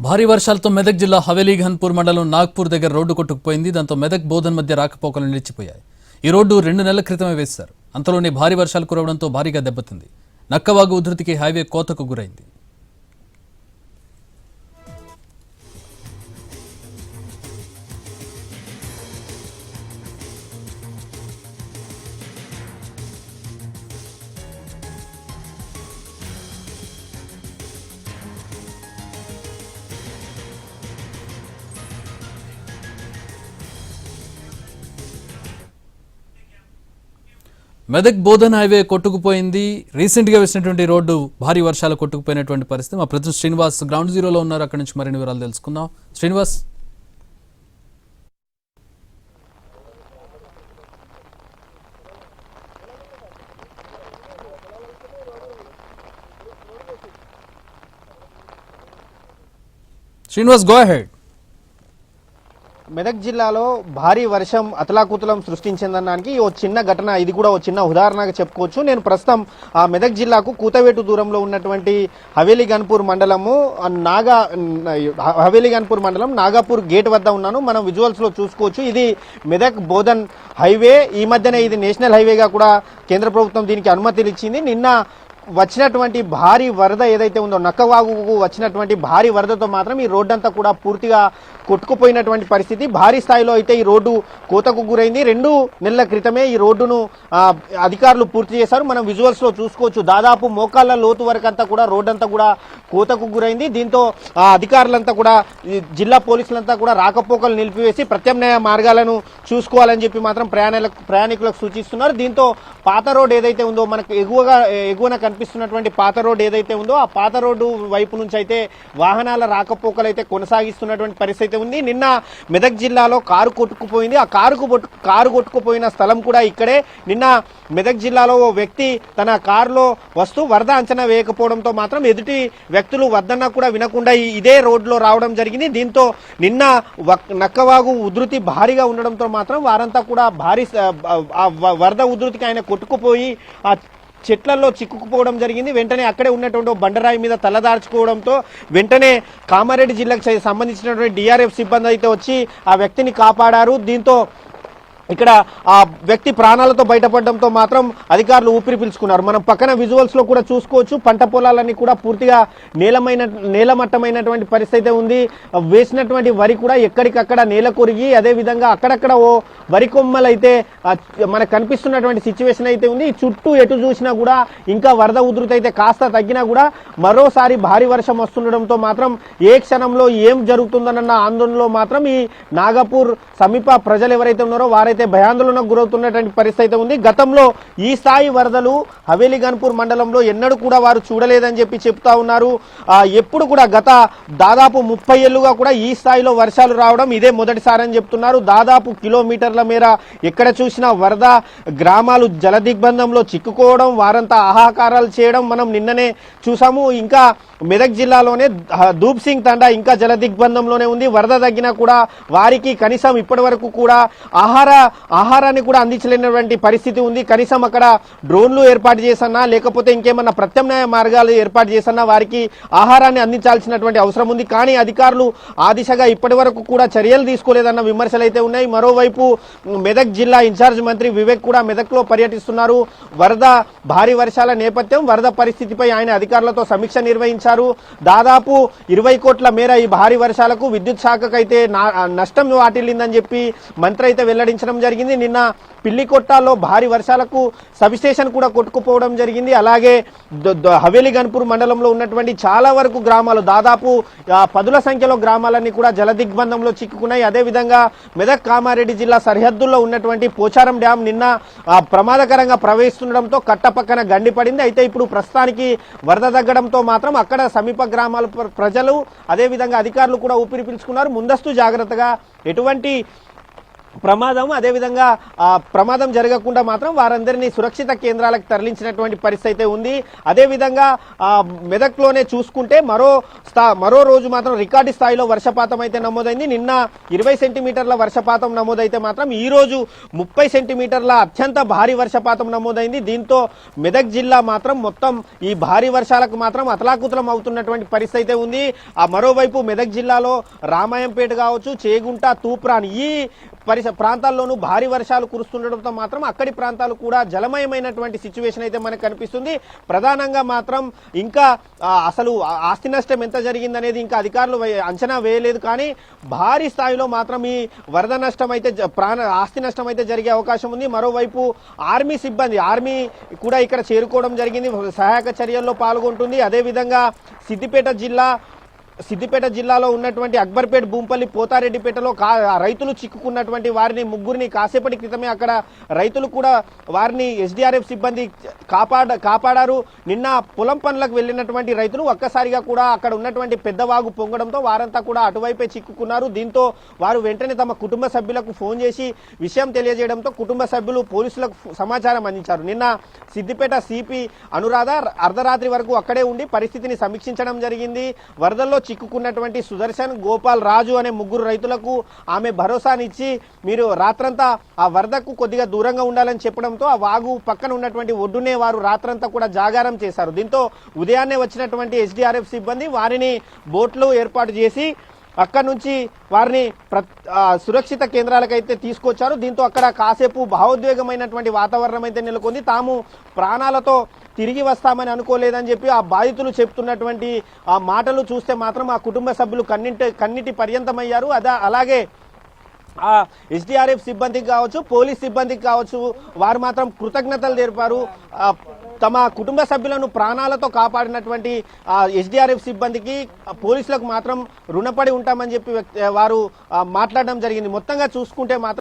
భారీ వర్షాలతో మెదక్ జిల్లా హవేలీ ఘన్పూర్ మండలం నాగ్పూర్ దగ్గర రోడ్డు కొట్టుకుపోయింది. దాంతో మెదక్ బోధన్ మధ్య రాకపోకలు నిలిచిపోయాయి. ఈ రోడ్డు 2 నెలల క్రితమే వేశారు. అంతలోనే భారీ వర్షాలు కురవడంతో భారీగా దెబ్బతింది. నక్కవాగు ఉధృతికి హైవే కోతకు గురైంది. మెదక్ బోధన్ హైవే కొట్టుకుపోయింది. రీసెంట్గా వేసినటువంటి రోడ్డు భారీ వర్షాలు కొట్టుకుపోయినటువంటి పరిస్థితి. మా ప్రతినిధి శ్రీనివాస్ గ్రౌండ్ జీరోలో ఉన్నారు. అక్కడి నుంచి మరిన్ని వివరాలు తెలుసుకుందాం. Srinivas, go ahead. మెదక్ జిల్లాలో భారీ వర్షం అతలాకుతలం సృష్టించిందనడానికి ఓ చిన్న ఘటన, ఇది కూడా ఓ చిన్న ఉదాహరణగా చెప్పుకోవచ్చు. నేను ప్రస్తుతం మెదక్ జిల్లాకు కూతవేటు దూరంలో ఉన్నటువంటి హవేలీ ఘన్పూర్ మండలం నాగాపూర్ గేట్ వద్ద ఉన్నాను. మనం విజువల్స్ లో చూసుకోవచ్చు. ఇది మెదక్ బోధన్ హైవే. ఈ మధ్యనే ఇది నేషనల్ హైవేగా కూడా కేంద్ర ప్రభుత్వం దీనికి అనుమతులు ఇచ్చింది. నిన్న వచ్చినటువంటి భారీ వరద ఏదైతే ఉందో, నక్కవాగుకు వచ్చినటువంటి భారీ వరదతో మాత్రం ఈ రోడ్డు అంతా కూడా పూర్తిగా కొట్టుకుపోయినటువంటి పరిస్థితి. భారీ స్థాయిలో అయితే ఈ రోడ్డు కోతకు గురైంది. 2 నెలల క్రితమే ఈ రోడ్డును అధికారులు పూర్తి చేశారు. మనం విజువల్స్ లో చూసుకోవచ్చు. దాదాపు మోకాళ్ళ లోతు వరకు అంతా కూడా రోడ్డు అంతా కూడా కోతకు గురైంది. దీంతో అధికారులంతా కూడా, జిల్లా పోలీసులంతా కూడా రాకపోకలు నిలిపివేసి ప్రత్యామ్నాయ మార్గాలను చూసుకోవాలని చెప్పి మాత్రం ప్రయాణికులకు సూచిస్తున్నారు. దీంతో పాత రోడ్ ఏదైతే ఉందో, మనకు ఎగువన కనిపిస్తున్నటువంటి పాత రోడ్ ఏదైతే ఉందో, ఆ పాత రోడ్డు వైపు నుంచి అయితే వాహనాల రాకపోకలు అయితే కొనసాగిస్తున్నటువంటి పరిస్థితి ఉంది. నిన్న మెదక్ జిల్లాలో కారు కొట్టుకుపోయింది. ఆ కారు కొట్టుకుపోయిన స్థలం కూడా ఇక్కడే. నిన్న మెదక్ జిల్లాలో ఓ వ్యక్తి తన కారులో వస్తూ వరద అంచనా వేయకపోవడంతో మాత్రం ఎదుటి వ్యక్తులు వద్దన్నా కూడా వినకుండా ఇదే రోడ్లో రావడం జరిగింది. దీంతో నిన్న నక్కవాగు ఉధృతి భారీగా ఉండడంతో మాత్రం వారంతా కూడా భారీ వరద ఉధృతికి ఆయన కొట్టుకుపోయి ఆ చెట్లలో చిక్కుకుపోవడం జరిగింది. వెంటనే అక్కడే ఉన్నటువంటి బండరాయి మీద తలదార్చుకోవడంతో వెంటనే కామారెడ్డి జిల్లాకు సంబంధించినటువంటి డిఆర్ఎఫ్ సిబ్బంది అయితే వచ్చి ఆ వ్యక్తిని కాపాడారు. దీంతో ఇక్కడ ఆ వ్యక్తి ప్రాణాలతో బయటపడడంతో మాత్రం అధికారులు ఊపిరి పీల్చుకున్నారు. మనం పక్కన విజువల్స్ లో కూడా చూసుకోవచ్చు. పంట పొలాలన్నీ కూడా పూర్తిగా నేలమట్టమైనటువంటి పరిస్థితి ఉంది. వేసినటువంటి వరి కూడా ఎక్కడికక్కడ నేల కొరిగి, అదే విధంగా అక్కడక్కడ ఓ వరి కొమ్మలు అయితే మనకు కనిపిస్తున్నటువంటి సిచ్యువేషన్ అయితే ఉంది. చుట్టూ ఎటు చూసినా కూడా ఇంకా వరద ఉధృతి అయితే కాస్త తగ్గినా కూడా మరోసారి భారీ వర్షం వస్తుండడంతో మాత్రం ఏ క్షణంలో ఏం జరుగుతుందన్న ఆందోళనలో మాత్రం ఈ నాగపూర్ సమీప ప్రజలు ఎవరైతే ఉన్నారో వారైతే భయాందోళనకు గురవుతున్నటువంటి పరిస్థితి ఉంది. గతంలో ఈ స్థాయి వరదలు హవేలీ ఘన్పూర్ మండలంలో ఎన్నడూ కూడా వారు చూడలేదని చెప్పి చెప్తా ఉన్నారు. ఎప్పుడు కూడా గత దాదాపు 30 ఏళ్లుగా కూడా ఈ స్థాయిలో వర్షాలు రావడం ఇదే మొదటిసారి అని చెప్తున్నారు. దాదాపు కిలోమీటర్ల మేర ఎక్కడ చూసినా వరద, గ్రామాలు జలదిగ్బంధంలో చిక్కుకోవడం, వారంతా ఆహాకారాలు చేయడం మనం నిన్ననే చూసాము. ఇంకా మెదక్ జిల్లాలోనే ధూప్ సింగ్ తండా ఇంకా జలదిగ్బంధంలోనే ఉంది. వరద తగ్గినా కూడా వారికి కనీసం ఇప్పటి వరకు కూడా ఆహారాన్ని కూడా అందించలేనటువంటి పరిస్థితి ఉంది. కనీసం అక్కడ డ్రోన్లు ఏర్పాటు చేసన్నా, లేకపోతే ఇంకేమన్నా ప్రత్యామ్నాయ మార్గాలు ఏర్పాటు చేసన్నా వారికి ఆహారాన్ని అందించాల్సినటువంటి అవసరం ఉంది. కానీ అధికారులు ఆ దిశగా ఇప్పటి వరకు కూడా చర్యలు తీసుకోలేదన్న విమర్శలు అయితే ఉన్నాయి. మరోవైపు మెదక్ జిల్లా ఇన్ఛార్జ్ మంత్రి వివేక్ కూడా మెదక్ లో పర్యటిస్తున్నారు. భారీ వర్షాల నేపథ్యం, వరద పరిస్థితిపై ఆయన అధికారులతో సమీక్ష నిర్వహించారు. దాదాపు 20 కోట్ల మేర ఈ భారీ వర్షాలకు విద్యుత్ శాఖకైతే నష్టం వాటిల్లిందని చెప్పి మంత్రి అయితే వెల్లడించడం జరిగింది. నిన్న పిల్లికొట్టాల్లో భారీ వర్షాలకు సబ్స్టేషన్ కూడా కొట్టుకుపోవడం జరిగింది. అలాగే హవేలీ ఘన్పూర్ మండలంలో ఉన్నటువంటి చాలా వరకు గ్రామాలు, దాదాపు 10ల సంఖ్యలో గ్రామాలన్నీ కూడా జలదిగ్బంధంలో చిక్కుకున్నాయి. అదేవిధంగా మెదక్ కామారెడ్డి జిల్లా సరిహద్దుల్లో ఉన్నటువంటి పోచారం డ్యాం నిన్న ప్రమాదకరంగా ప్రవహిస్తుండడంతో కట్ట పక్కన గండిపడింది. అయితే ఇప్పుడు ప్రస్తుతానికి వరద తగ్గడంతో మాత్రం అక్కడ సమీప గ్రామాల ప్రజలు, అదేవిధంగా అధికారులు కూడా ఊపిరి పీల్చుకున్నారు. ముందస్తు జాగ్రత్తగా ఎటువంటి ప్రమాదం అదేవిధంగా ప్రమాదం జరగకుండా మాత్రం వారందరినీ సురక్షిత కేంద్రాలకు తరలించినటువంటి పరిస్థితి అయితే ఉంది. అదేవిధంగా మెదక్లోనే చూసుకుంటే మరో రోజు మాత్రం రికార్డు స్థాయిలో వర్షపాతం అయితే నమోదైంది. నిన్న 20 సెంటీమీటర్ల వర్షపాతం నమోదైతే మాత్రం ఈ రోజు 30 సెంటీమీటర్ల అత్యంత భారీ వర్షపాతం నమోదైంది. దీంతో మెదక్ జిల్లా మాత్రం మొత్తం ఈ భారీ వర్షాలకు మాత్రం అతలాకుతలం అవుతున్నటువంటి పరిస్థితి అయితే ఉంది. మరోవైపు మెదక్ జిల్లాలో రామాయంపేట కావచ్చు, చేగుంట, తూప్రాన్ ఈ ప్రాంతాల్లోనూ భారీ వర్షాలు కురుస్తుండటంతో మాత్రం అక్కడి ప్రాంతాలు కూడా జలమయమైనటువంటి సిచ్యువేషన్ అయితే మనకు కనిపిస్తుంది. ప్రధానంగా మాత్రం ఇంకా అసలు ఆస్తి నష్టం ఎంత జరిగిందనేది ఇంకా అధికారులు అంచనా వేయలేదు. కానీ భారీ స్థాయిలో మాత్రం ఈ వరద నష్టం అయితే ఆస్తి నష్టం అయితే జరిగే అవకాశం ఉంది. మరోవైపు ఆర్మీ సిబ్బంది కూడా ఇక్కడ చేరుకోవడం జరిగింది, సహాయక చర్యల్లో పాల్గొంటుంది. అదేవిధంగా సిద్దిపేట జిల్లాలో ఉన్నటువంటి అక్బర్పేట్, భూంపల్లి, పోతారెడ్డిపేటలో రైతులు చిక్కుకున్నటువంటి వారిని ముగ్గురిని కాసేపటి క్రితమే అక్కడ రైతులు కూడా వారిని ఎస్డీఆర్ఎఫ్ సిబ్బంది కాపాడారు. నిన్న పొలం పనులకు వెళ్లినటువంటి రైతులు ఒక్కసారిగా కూడా అక్కడ ఉన్నటువంటి పెద్దవాగు పొంగడంతో వారంతా కూడా అటువైపే చిక్కుకున్నారు. దీంతో వారు వెంటనే తమ కుటుంబ సభ్యులకు ఫోన్ చేసి విషయం తెలియజేయడంతో కుటుంబ సభ్యులు పోలీసులకు సమాచారం అందించారు. నిన్న సిద్దిపేట సిపి అనురాధ అర్ధరాత్రి వరకు అక్కడే ఉండి పరిస్థితిని సమీక్షించడం జరిగింది. వరదల్లో చిక్కుకున్నటువంటి సుదర్శన్, గోపాల్, రాజు అనే ముగ్గురు రైతులకు ఆమె భరోసానిచ్చి మీరు రాత్రంతా ఆ వరదకు కొద్దిగా దూరంగా ఉండాలని చెప్పడంతో ఆ వాగు పక్కన ఉన్నటువంటి ఒడ్డునే వారు రాత్రంతా కూడా జాగారం చేశారు. దీంతో ఉదయాన్నే వచ్చినటువంటి ఎస్డీఆర్ఎఫ్ సిబ్బంది వారిని బోట్లు ఏర్పాటు చేసి అక్కడ నుంచి వారిని సురక్షిత కేంద్రాలకైతే తీసుకొచ్చారు. దీంతో అక్కడ కాసేపు భావోద్వేగమైనటువంటి వాతావరణం అయితే నెలకొంది. తాము ప్రాణాలతో తిరిగి వస్తామని అనుకోలేదని చెప్పి ఆ బాధితులు చెప్తున్నటువంటి ఆ మాటలు చూస్తే మాత్రం ఆ కుటుంబ సభ్యులు కన్నిటి పర్యంతమయ్యారు. అలాగే ఆ ఎస్డీఆర్ఎఫ్ సిబ్బందికి కావచ్చు, పోలీస్ సిబ్బందికి కావచ్చు, వారు మాత్రం కృతజ్ఞతలు తెలిపారు. తమ కుటుంబ సభ్యులను ప్రాణాలతో కాపాడినటువంటి ఎస్డీఆర్ఎఫ్ సిబ్బందికి, పోలీసులకు మాత్రం రుణపడి ఉంటామని చెప్పి వారు మాట్లాడడం జరిగింది. మొత్తంగా చూసుకుంటే మాత్రం